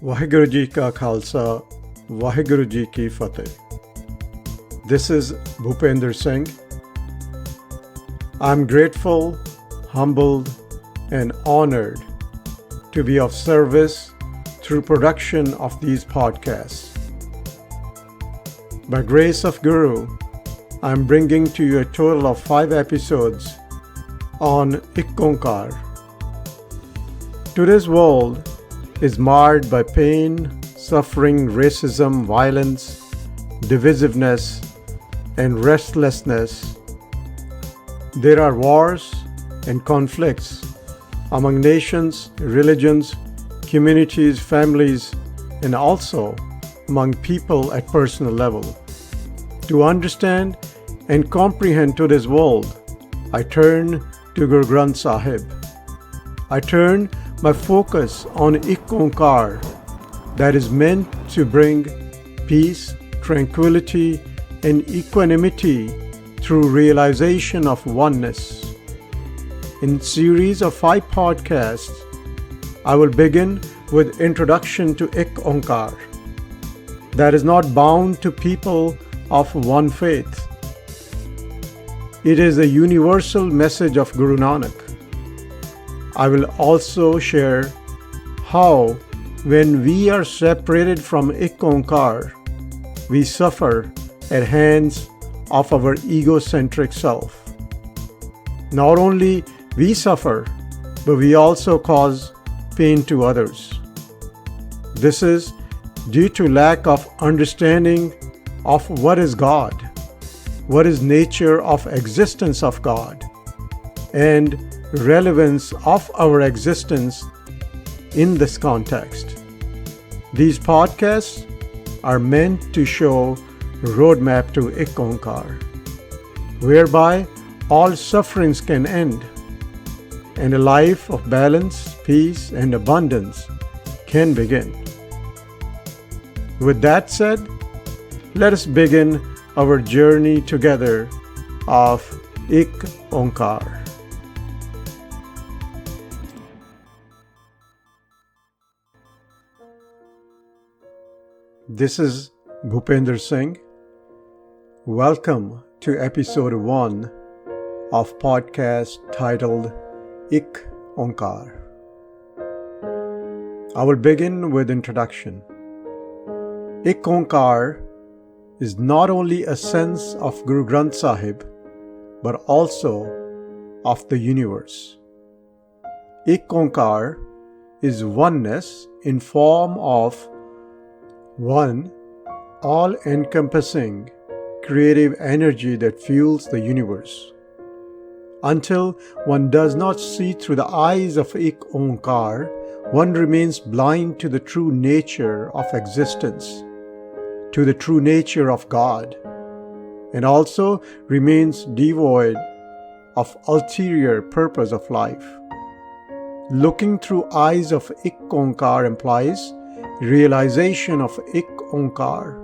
ਵਾਹਿਗੁਰੂ ਜੀ ਕਾ ਖਾਲਸਾ ਵਾਹਿਗੁਰੂ ਜੀ ਕੀ ਫਤਿਹ. This is Bhupender Singh. I'm grateful, humbled, and honored to be of service through production of these podcasts. By grace of Guru, I'm bringing to you a total of 5 episodes on Onkar. Today's world is marred by pain, suffering, racism, violence, divisiveness, and restlessness. There are wars and conflicts among nations, religions, communities, families, and also among people at personal level. To understand and comprehend today's world, I turn to Guru Granth Sahib. I turn my focus on Onkar, that is meant to bring peace, tranquility, and equanimity through realization of oneness. In series of 5 podcasts, I will begin with introduction to Onkar, that is not bound to people of one faith. It is a universal message of Guru Nanak. I will also share how when we are separated from Onkar, we suffer at hands of our egocentric self. Not only we suffer, but we also cause pain to others. This is due to lack of understanding of what is God, what is nature of existence of God, and relevance of our existence in this context. These podcasts are meant to show a roadmap to Onkar, whereby all sufferings can end and a life of balance, peace, and abundance can begin. With that said, let us begin our journey together of Onkar. This is Bhupender Singh. Welcome to episode 1 of podcast titled Onkar. I will begin with introduction. Onkar is not only a sense of Guru Granth Sahib, but also of the universe. Onkar is oneness in form of one all-encompassing creative energy that fuels the universe. Until one does not see through the eyes of Onkar, one remains blind to the true nature of existence, to the true nature of God, and also remains devoid of ulterior purpose of life. Looking through eyes of Onkar implies realization of Onkar.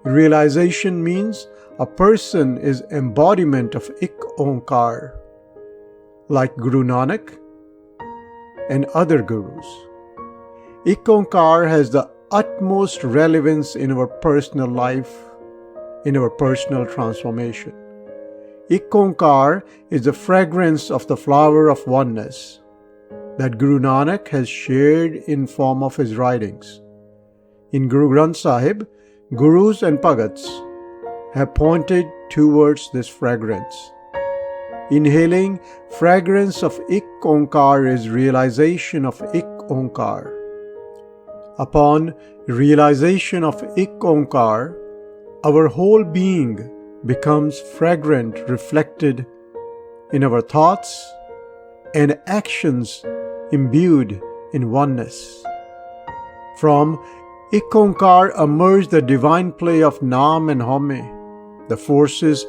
Realization means a person is embodiment of Onkar, like Guru Nanak and other gurus. Onkar has the utmost relevance in our personal life, in our personal transformation. Onkar is the fragrance of the flower of oneness that Guru Nanak has shared in form of his writings. In Guru Granth Sahib, gurus and bhagats have pointed towards this fragrance. Inhaling fragrance of Onkar is realization of Onkar. Upon realization of Onkar, our whole being becomes fragrant, reflected in our thoughts and actions imbued in oneness. From Onkar emerge the divine play of Nam and Hame, the forces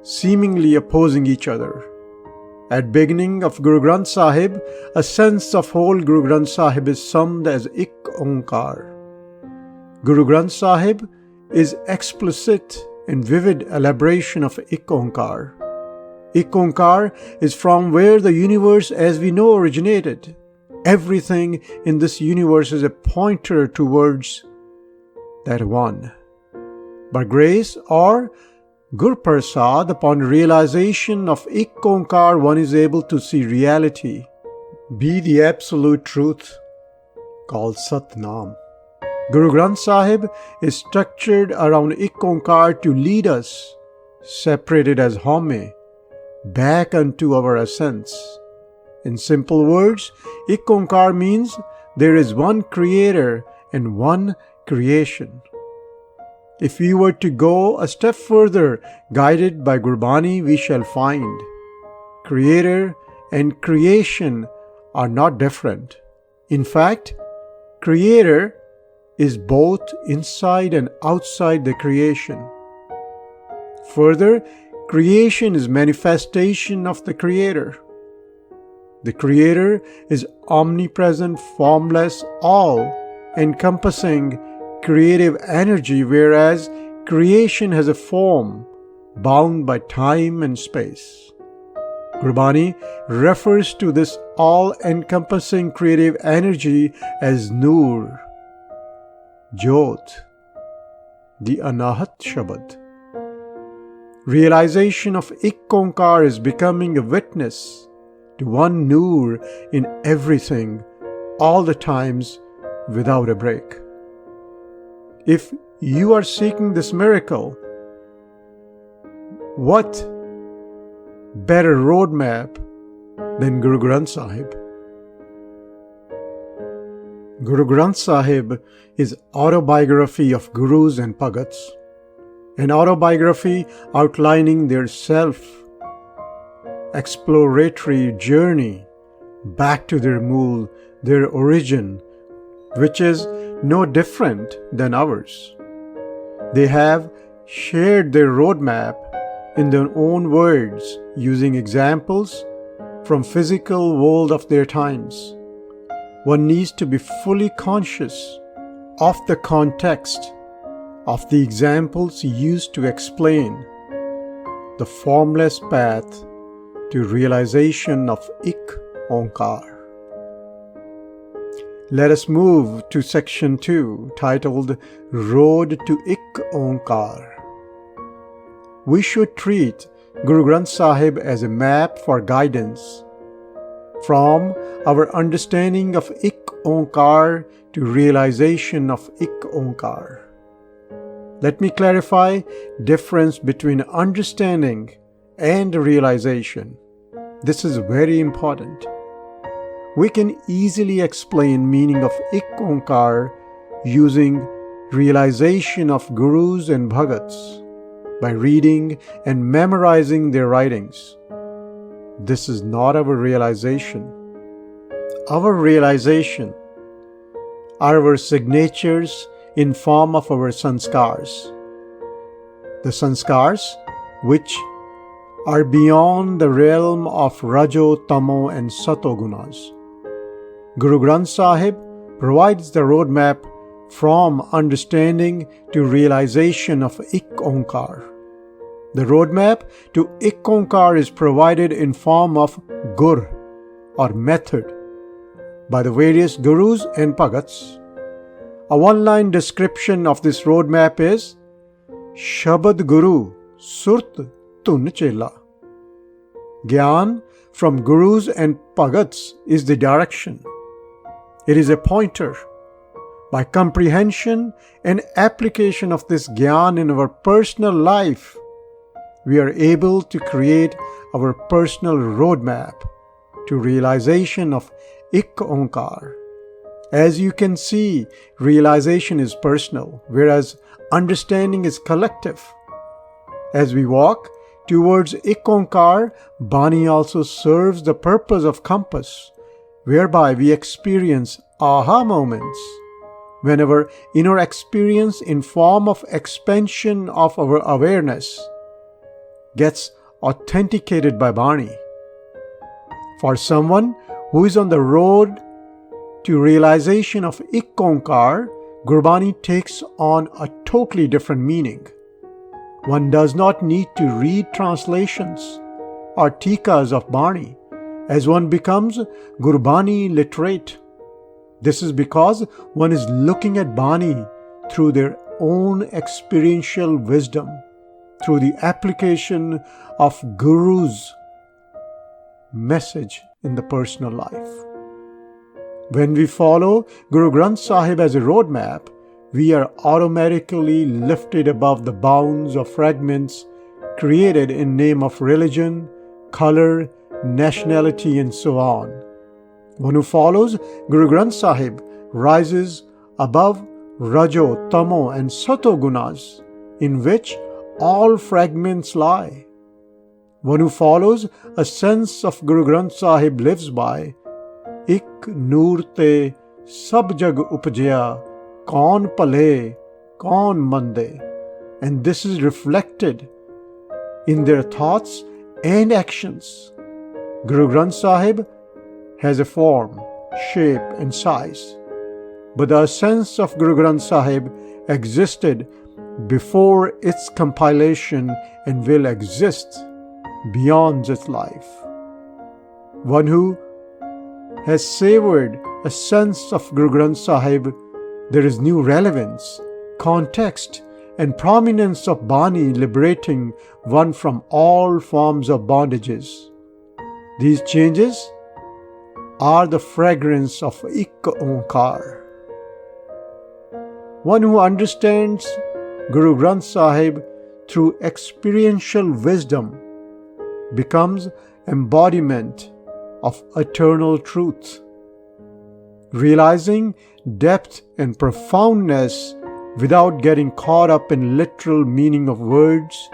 seemingly opposing each other. At beginning of Guru Granth Sahib, a sense of whole Guru Granth Sahib is summed as Onkar. Guru Granth Sahib is explicit and vivid elaboration of Onkar. Onkar is from where the universe as we know originated. Everything in this universe is a pointer towards that one. By grace or Gur Prasad, upon realization of Ik Onkar, one is able to see reality, be the absolute truth, called Sat Nam. Guru Granth Sahib is structured around Ik Onkar to lead us, separated as Home, back unto our essence. In simple words, Ik Onkar means there is one creator and one creation. If we were to go a step further, guided by Gurbani, we shall find creator and creation are not different. In fact, creator is both inside and outside the creation. Further, creation is manifestation of the creator. The creator is omnipresent, formless, all-encompassing creative energy, whereas creation has a form bound by time and space. Gurbani refers to this all-encompassing creative energy as Noor, Jyot, the Anahat Shabad. Realization of Ik Onkar is becoming a witness to one Noor in everything, all the times, without a break. If you are seeking this miracle, what better roadmap than Guru Granth Sahib? Guru Granth Sahib is autobiography of Gurus and Bhagats, an autobiography outlining their self-exploratory journey back to their mool, their origin, which is no different than ours. They have shared their roadmap in their own words, using examples from physical world of their times. One needs to be fully conscious of the context of the examples used to explain the formless path to realization of Ik Onkar. Let us move to section 2, titled Road to Ik Onkar. We should treat Guru Granth Sahib as a map for guidance from our understanding of Ik Onkar to realization of Ik Onkar. Let me clarify difference between understanding and realization. This is very important. We can easily explain meaning of Ik Onkar using realization of Gurus and Bhagats by reading and memorizing their writings. This is not our realization. Our realization are our signatures in form of our sanskars. The sanskars which are beyond the realm of Rajo, Tamo and Sato gunas. Guru Granth Sahib provides the roadmap from understanding to realization of Ik Onkar. The roadmap to Ik Onkar is provided in form of Gur or method by the various Gurus and Bhagats. A one-line description of this roadmap is Shabad Guru Surt Tun Chela. Gyan from Gurus and Bhagats is the direction. It is a pointer. By comprehension and application of this Gyan in our personal life, we are able to create our personal roadmap to realization of Ik Onkar. As you can see, realization is personal, whereas understanding is collective. As we walk towards Ik Onkar, Bani also serves the purpose of compass, whereby we experience aha moments when our inner experience in form of expansion of our awareness gets authenticated by Bani. For someone who is on the road to realization of Ik Onkar, Gurbani takes on a totally different meaning. One does not need to read translations or tikas of Bani as one becomes Gurbani literate. This is because one is looking at Bani through their own experiential wisdom, through the application of Guru's message in the personal life. When we follow Guru Granth Sahib as a roadmap, we are automatically lifted above the bounds of fragments created in name of religion, color, nationality, and so on. One who follows Guru Granth Sahib rises above Rajo, Tamo, and Sato gunas, in which all fragments lie. One who follows a sense of Guru Granth Sahib lives by Ik Noor te sab jag upjaya, kaun pale, kaun mande, and this is reflected in their thoughts and actions. Guru Granth Sahib has a form, shape, and size, but the essence of Guru Granth Sahib existed before its compilation and will exist beyond its life. One who has savored a sense of Guru Granth Sahib, there is new relevance, context, and prominence of Bani liberating one from all forms of bondages. These changes are the fragrance of Ik Onkar. One who understands Guru Granth Sahib through experiential wisdom becomes embodiment of eternal truth, realizing depth and profoundness without getting caught up in literal meaning of words,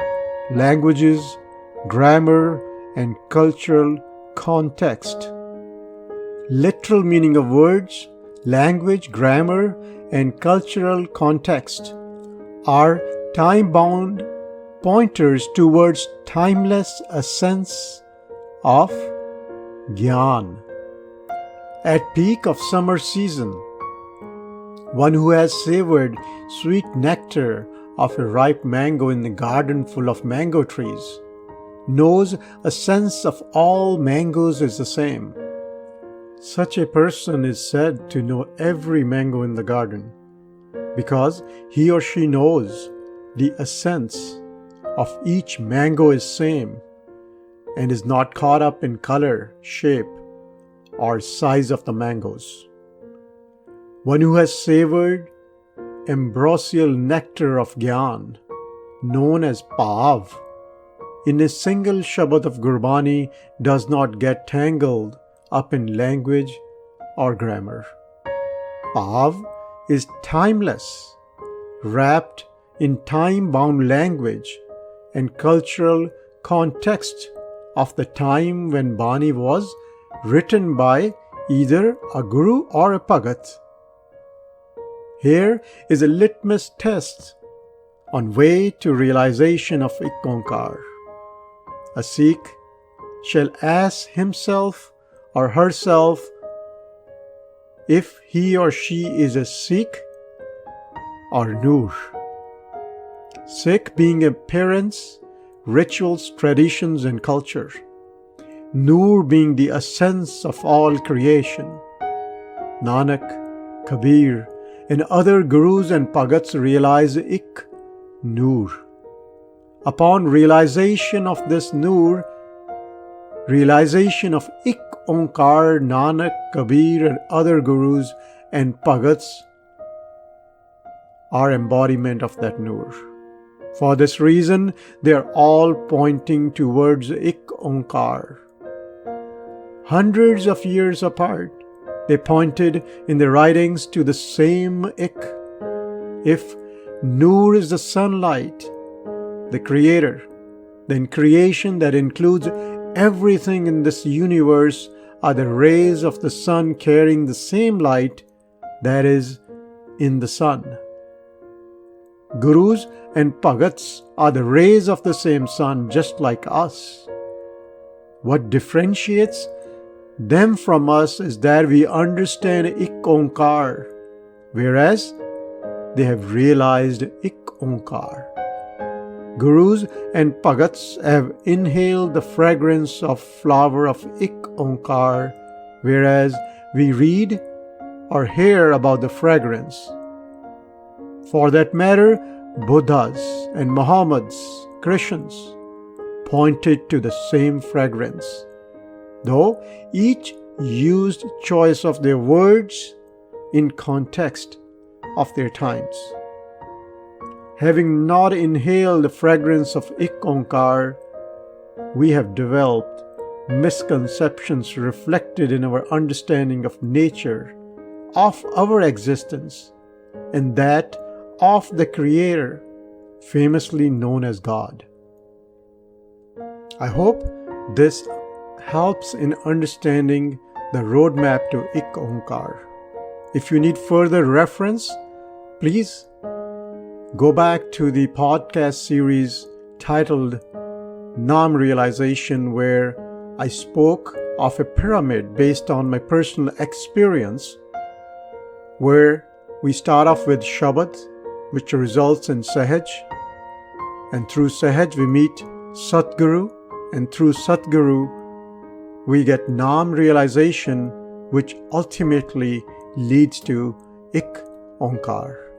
languages, grammar, and cultural context. Literal meaning of words, language, grammar, and cultural context are time-bound pointers towards timeless essence of Gyan. At peak of summer season, one who has savored sweet nectar of a ripe mango in the garden full of mango trees knows a sense of all mangoes is the same. Such a person is said to know every mango in the garden because he or she knows the essence of each mango is same and is not caught up in color, shape, or size of the mangoes. One who has savored ambrosial nectar of Gyan, known as Pav, in a single Shabad of Gurbani does not get tangled up in language or grammar. Pav is timeless, wrapped in time-bound language and cultural context of the time when Bani was written by either a Guru or a Pagat. Here is a litmus test on way to realization of Ik Onkar. A Sikh shall ask himself or herself if he or she is a Sikh or Noor. Sikh being appearance, rituals, traditions, and culture. Noor being the essence of all creation. Nanak, Kabir, and other Gurus and Pagats realize Ik, Noor. Upon realization of this Noor, realization of Ik Onkar, Nanak, Kabir, and other Gurus and Pagats are embodiment of that Noor. For this reason, they are all pointing towards Ik Onkar. Hundreds of years apart, they pointed in their writings to the same Ik. If Noor is the sunlight, the creator, then creation that includes everything in this universe are the rays of the sun carrying the same light that is in the sun. Gurus and Pagats are the rays of the same sun just like us. What differentiates them from us is that we understand Ik Onkar, whereas they have realized Ik Onkar. Gurus and Bhagats have inhaled the fragrance of flower of Ik Onkar, whereas we read or hear about the fragrance. For that matter, Buddhas and Mohammeds, Christians, pointed to the same fragrance, though each used choice of their words in context of their times. Having not inhaled the fragrance of Ik Onkar, we have developed misconceptions reflected in our understanding of nature, of our existence, and that of the Creator, famously known as God. I hope this helps in understanding the roadmap to Ik Onkar. If you need further reference, please go back to the podcast series titled Nam Realization, where I spoke of a pyramid based on my personal experience, where we start off with Shabad, which results in Sahaj, and through Sahaj we meet Satguru, and through Satguru we get Nam realization, which ultimately leads to Ik Onkar.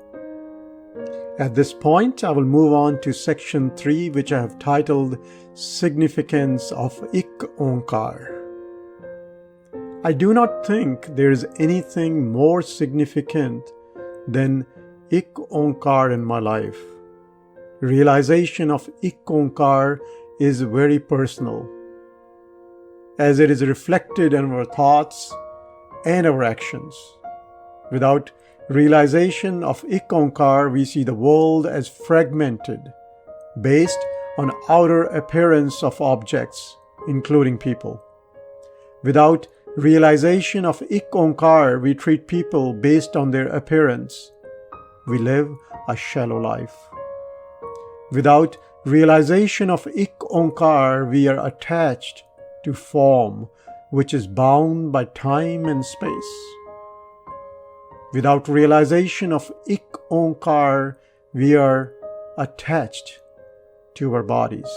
At this point, I will move on to section 3, which I have titled Significance of Ik Onkar. I do not think there is anything more significant than Ik Onkar in my life. Realization of Ik Onkar is very personal, as it is reflected in our thoughts and our actions. Without realization of Ik Onkar, we see the world as fragmented, based on outer appearance of objects, including people. Without realization of Ik Onkar, we treat people based on their appearance. We live a shallow life. Without realization of Ik Onkar, we are attached to form, which is bound by time and space. Without realization of Ik Onkar, we are attached to our bodies.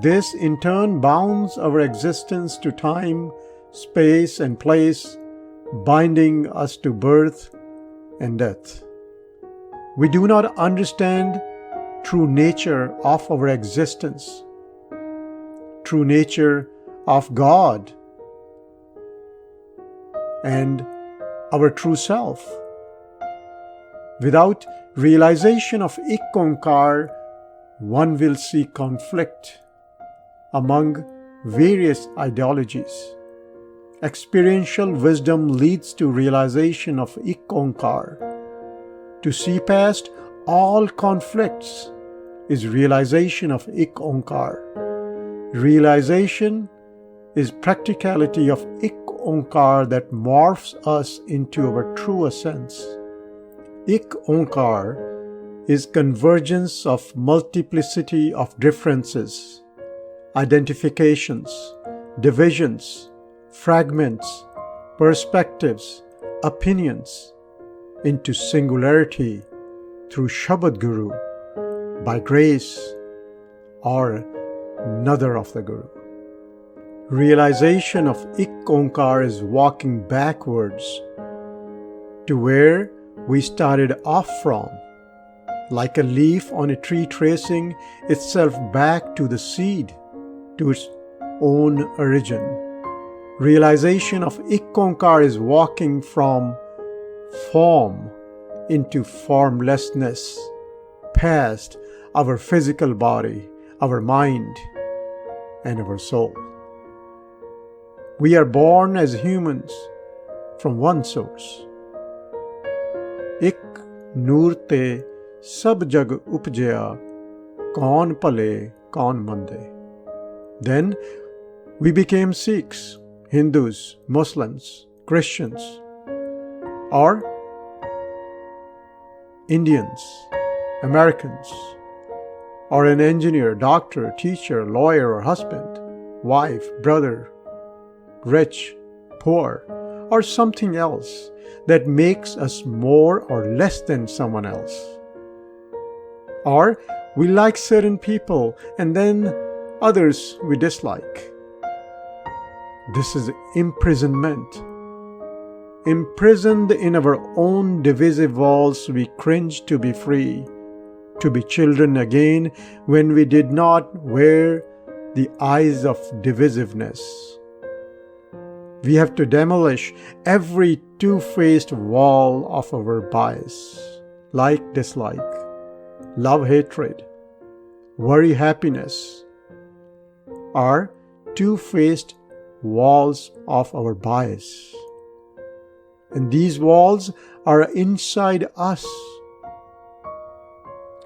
This in turn bounds our existence to time, space, and place, binding us to birth and death. We do not understand true nature of our existence, true nature of God, and our true self. Without realization of Ik Onkar, one will see conflict among various ideologies. Experiential wisdom leads to realization of Ik Onkar. To see past all conflicts is realization of Ik Onkar. Realization is practicality of Ik Onkar that morphs us into our true essence. Ik Onkar is convergence of multiplicity of differences, identifications, divisions, fragments, perspectives, opinions, into singularity through Shabad Guru, by grace or another of the Guru. Realization of Ik Onkar is walking backwards to where we started off from, like a leaf on a tree tracing itself back to the seed, to its own origin. Realization of Ik Onkar is walking from form into formlessness, past our physical body, our mind, and our soul. We are born as humans from one source. Ik ਨੂਰ ਤੇ ਸਭ ਜਗ ਉਪਜਿਆ, ਕੌਣ ਭਲੇ ਕੌਣ ਮੰਦੇ. Then we became Sikhs, Hindus, Muslims, Christians, or Indians, Americans, or an engineer, doctor, teacher, lawyer, or husband, wife, brother, rich, poor, or something else that makes us more or less than someone else. Or We like certain people and then others we dislike. This is imprisonment. Imprisoned in our own divisive walls, we cringe to be free, to be children again when we did not wear the eyes of divisiveness. We have to demolish every two-faced wall of our bias, like, dislike, love, hatred, worry, happiness, are two-faced walls of our bias. And these walls are inside us.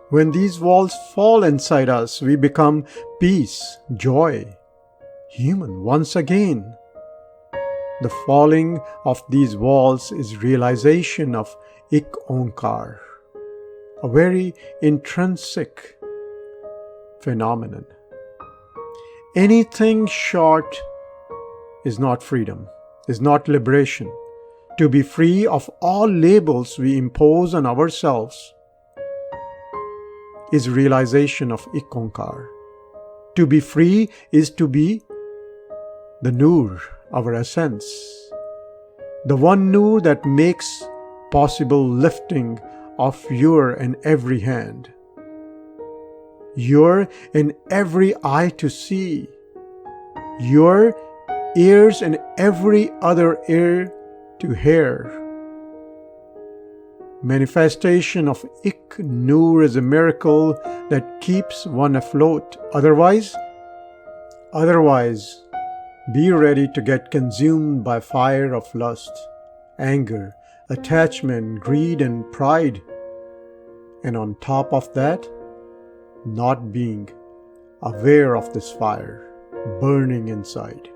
When these walls fall inside us, we become peace, joy, human once again. The falling of these walls is realization of Ik Onkar, a very intrinsic phenomenon. Anything short is not freedom, is not liberation. To be free of all labels we impose on ourselves is realization of Ik Onkar. To be free is to be the Noor, our essence, the one Noor that makes possible lifting of your and every hand, your and every eye to see, your ears and every other ear to hear. Manifestation of Ik Noor is a miracle that keeps one afloat. Otherwise, be ready to get consumed by fire of lust, anger, attachment, greed, and pride. And on top of that, not being aware of this fire burning inside.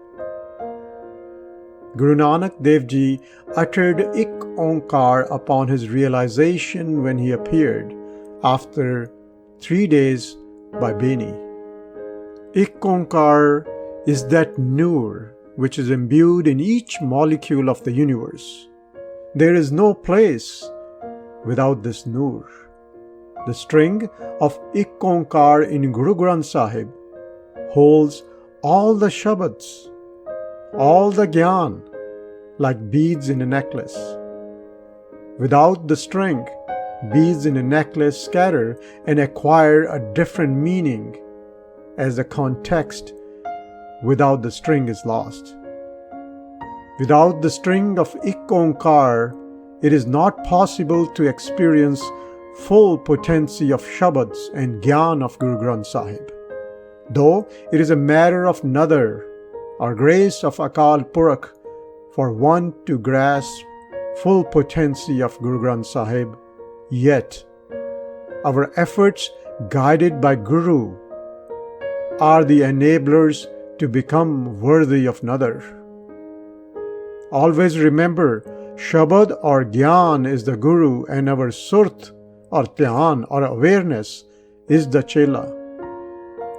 Guru Nanak Dev Ji uttered Ik Onkar upon his realization when he appeared after 3 days by Beni. Ik Onkar is that Noor which is imbued in each molecule of the universe. There is no place without this Noor. The string of Ik Onkar in Guru Granth Sahib holds all the Shabads, all the Gyan, like beads in a necklace. Without the string, beads in a necklace scatter and acquire a different meaning as the context without the string is lost. Without the string of Ik Onkar, it is not possible to experience full potency of Shabads and Gyan of Guru Granth Sahib. Though it is a matter of nadar or grace of Akal Purakh for one to grasp full potency of Guru Granth Sahib, yet our efforts guided by Guru are the enablers to become worthy of nadar. Always remember, Shabad or Gyan is the Guru and our Surt or Dhyan or awareness is the Chela.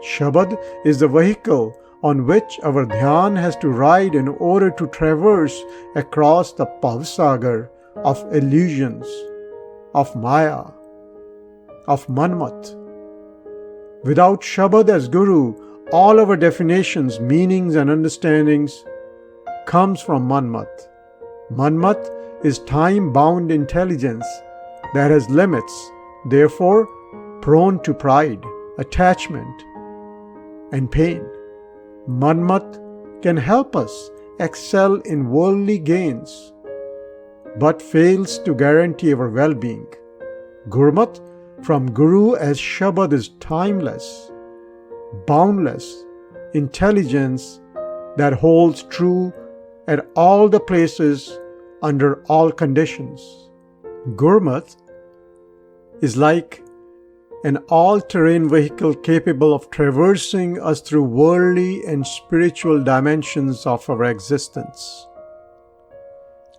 Shabad is the vehicle on which our Dhyan has to ride in order to traverse across the Bhavsagar of illusions, of Maya, of Manmat. Without Shabad as Guru, all our definitions, meanings and understandings comes from Manmat. Manmat is time-bound intelligence that has limits, therefore prone to pride, attachment, and pain. Manmat can help us excel in worldly gains, but fails to guarantee our well-being. Gurmat from Guru as Shabad is timeless, boundless intelligence that holds true at all the places under all conditions. Gurmat is like an all-terrain vehicle capable of traversing us through worldly and spiritual dimensions of our existence.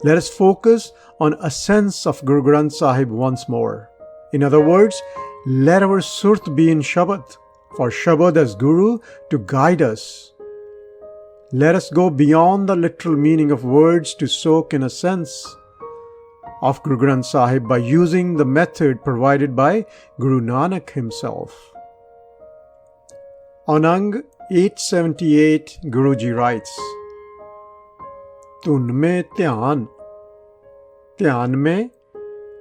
Let us focus on a sense of Guru Granth Sahib once more. In other words, let our Surt be in Shabad, for Shabad as Guru to guide us. Let us go beyond the literal meaning of words to soak in a sense of Guru Granth Sahib by using the method provided by Guru Nanak himself. On Ang 878, Guruji writes, धुन में ध्यान, ध्यान में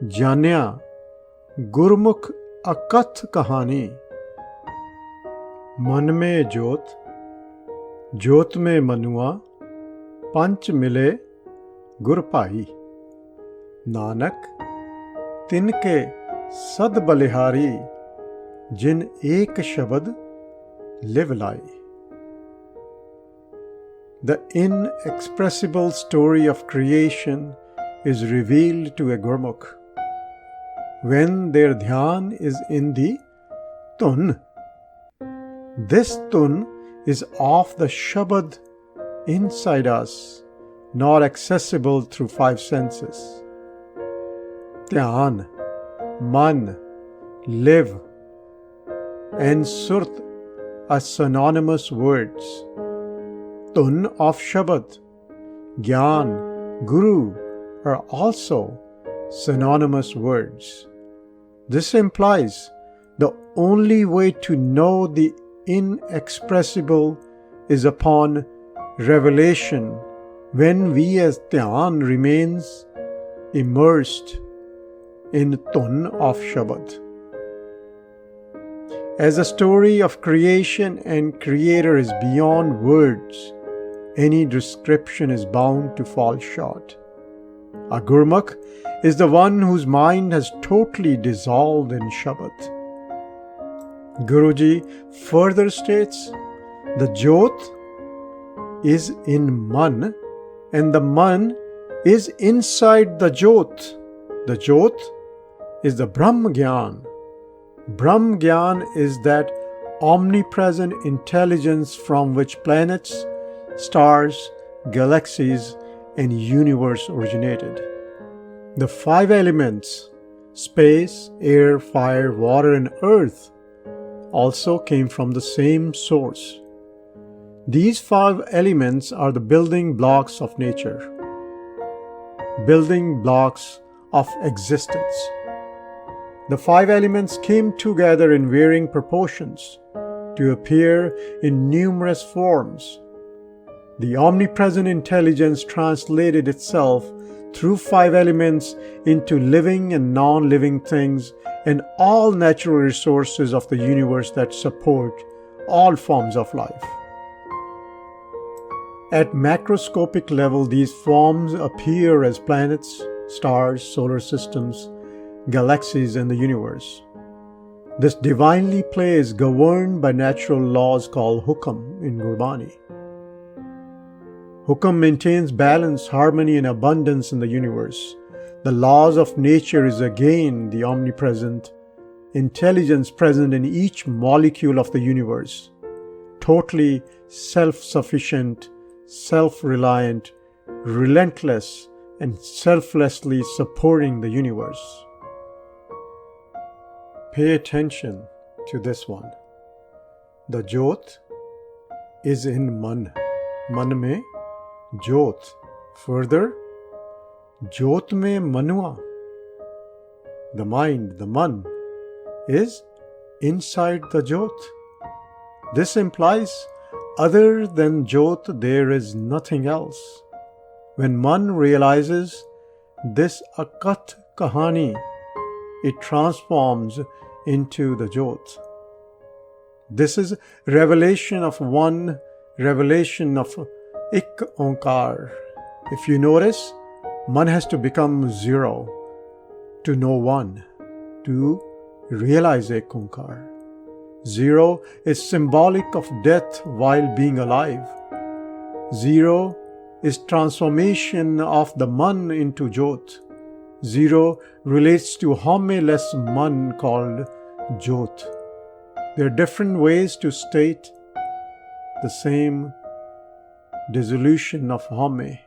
जान्या गुरमुख अकथ कहानी। मन में ज्योत, ज्योत में मनुआ, पंच मिले गुर भाई। नानक तिनके सद बलिहारी, जिन एक शब्द live lie. The inexpressible story of creation is revealed to a Gurmukh when their dhyan is in the Tun. This Tun is of the Shabad inside us, not accessible through five senses. Dhyan, Man, Live, and Surt are synonymous words. Tun of Shabad, Gyan, Guru are also synonymous words. This implies the only way to know the inexpressible is upon revelation, when we as Dhyan remains immersed in Tun of Shabad. As the story of creation and Creator is beyond words, any description is bound to fall short. A Gurmukh is the one whose mind has totally dissolved in Shabad. Guruji further states, the Jyot is in Man, and the Man is inside the Jyot. The Jyot is the Brahm Gyan. Brahm Gyan is that omnipresent intelligence from which planets, stars, galaxies, and universe originated. The five elements, space, air, fire, water, and earth, also came from the same source. These five elements are the building blocks of nature, building blocks of existence. The five elements came together in varying proportions to appear in numerous forms. The omnipresent intelligence translated itself through five elements into living and non-living things and all natural resources of the universe that support all forms of life. At macroscopic level, these forms appear as planets, stars, solar systems, galaxies, and the universe. This divinely play is governed by natural laws called Hukam in Gurbani. Hukam maintains balance, harmony, and abundance in the universe. The laws of nature is again the omnipresent intelligence present in each molecule of the universe, totally self-sufficient, self-reliant, relentless, and selflessly supporting the universe. Pay attention to this one. The Jyot is in Man. Man mein Jyot. Further, Jyot mein Manua. The mind, the Man, is inside the Jyot. This implies other than Jyot there is nothing else. When Man realizes this Akat Kahani, it transforms into the Jyot. This is revelation of one, revelation of Ik Onkar. If you notice, Man has to become zero to know one, to realize Ik Onkar. Zero is symbolic of death while being alive. Zero is transformation of the Man into Jyot. Zero relates to Hame-less Man called Jyot. There are different ways to state the same dissolution of Hame.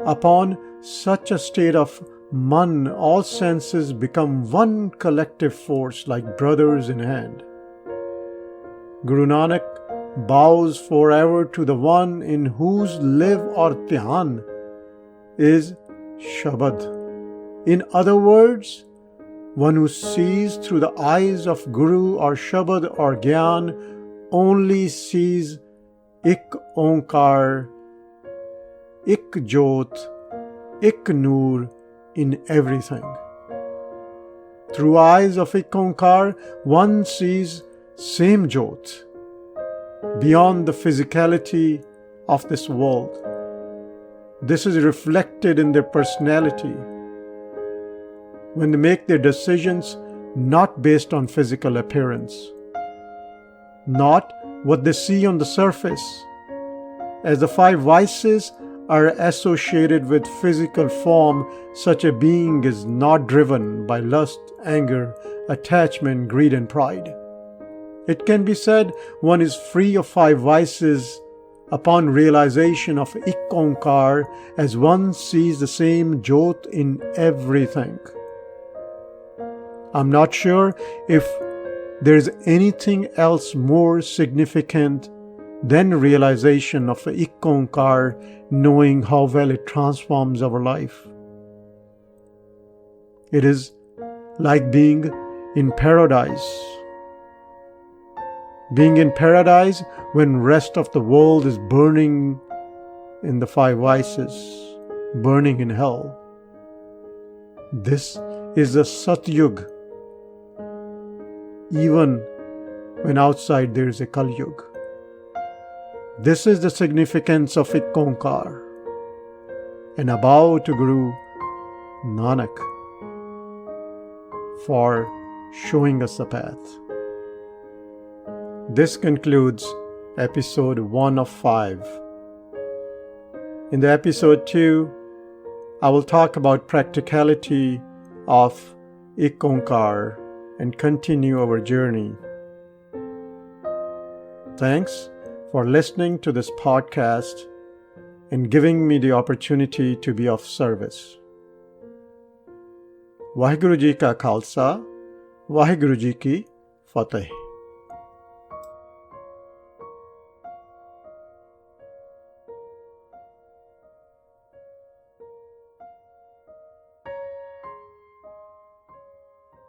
Upon such a state of Man, all senses become one collective force like brothers in hand. Guru Nanak bows forever to the one in whose live or dhyan is Shabad. In other words, one who sees through the eyes of Guru or Shabad or Gyan only sees Ik Onkar, Ik Jot, Ik Noor in everything. Through eyes of Ik Onkar, one sees same Jot beyond the physicality of this world. This is reflected in their personality when they make their decisions not based on physical appearance, not what they see on the surface, as the five vices are associated with physical form. Such a being is not driven by lust, anger, attachment, greed, and pride. It can be said one is free of five vices upon realization of Ik Onkar, as one sees the same Jot in everything. I'm not sure if there is anything else more significant than realization of Ik Onkar, knowing how well it transforms our life. It is like being in paradise. Being in paradise when rest of the world is burning in the five vices, burning in hell. This is the Satyug, even when outside there is a Kalyug. This is the significance of Ik Onkar. And a bow to Guru Nanak for showing us the path. This concludes episode 1 of 5. In the episode 2, I will talk about practicality of Ik Onkar and continue our journey. Thanks for listening to this podcast and giving me the opportunity to be of service. Vaheguru Ji Ka Khalsa, Vaheguru Ji Ki Fateh.